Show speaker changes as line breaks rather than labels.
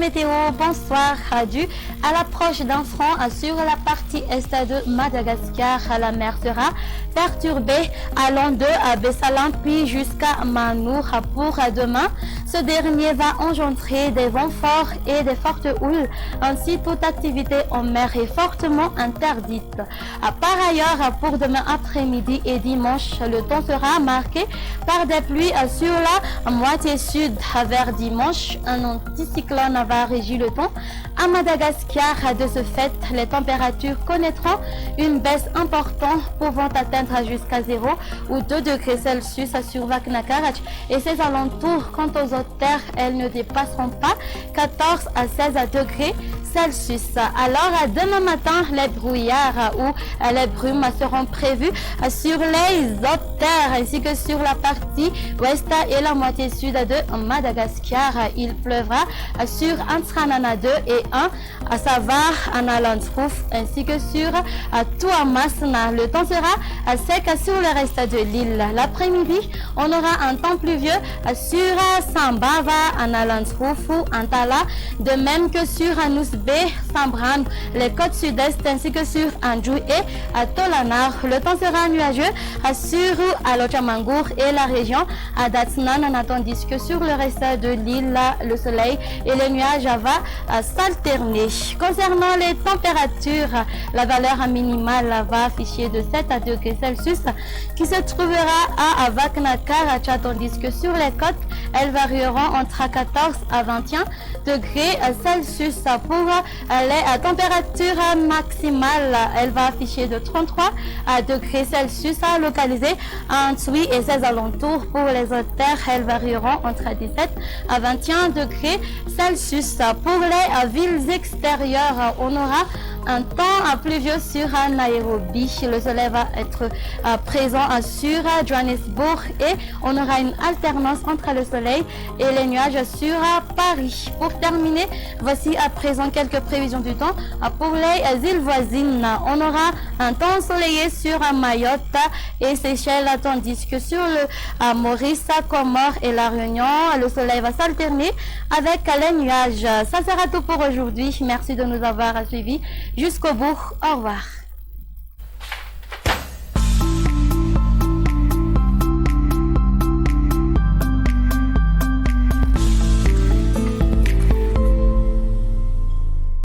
météo, bonsoir. Dû à l'approche d'un front sur la partie est de Madagascar, la mer sera perturbée allant de Bessalan puis jusqu'à Manour pour demain. Ce dernier va engendrer des vents forts et des fortes houles. Ainsi, toute activité en mer est fortement interdite. Par ailleurs, pour demain après-midi et dimanche, le temps sera marqué par des pluies sur la moitié sud. Vers dimanche, un anticyclone va régir le temps à Madagascar. De ce fait, les températures connaîtront une baisse importante pouvant atteindre jusqu'à 0 ou 2 degrés Celsius sur Vaknakarach et ses alentours. Quant aux autres terres, elles ne dépasseront pas 14 à 16 degrés Celsius. Alors, demain matin, les brouillards ou les brumes seront prévus sur les autres terres ainsi que sur la partie ouest et la moitié sud de Madagascar. Il pleuvra sur Antranana 2 et 1 à Savar, Analandrouf ainsi que sur Tuamasna. Le temps sera sec sur le reste de l'île. L'après-midi, on aura un temps pluvieux sur Sambava, Analandrouf ou Antala, de même que sur Anousbe, Sambran, les côtes sud-est ainsi que sur Anjou et à Tolanar. Le temps sera nuageux sur Alochamangour et la région à Datsnan, tandis que sur le reste de l'île, le soleil et les nuages va s'alterner. Concernant les températures, la valeur minimale va afficher de 7 à 2 degrés Celsius qui se trouvera à Vaknakarach, tandis que sur les côtes, elles varieront entre 14 à 21 degrés Celsius. Pour les températures maximales, elle va afficher de 33 degrés Celsius localisées entre 8 et 16 alentours. Pour les autres terres, elles varieront entre 17 à 21 degrés Celsius. Pour les villes extérieures, on aura un temps pluvieux sur Nairobi. Le soleil va être présent sur Johannesburg et on aura une alternance entre le soleil et les nuages sur Paris. Pour terminer, voici à présent quelques prévisions du temps pour les îles voisines. On aura un temps ensoleillé sur Mayotte et Seychelles, tandis que sur le Maurice, Comores et la Réunion, le soleil va s'alterner avec les nuages. Ça sera tout pour aujourd'hui. Merci de nous avoir suivis jusqu'au bout. Au revoir.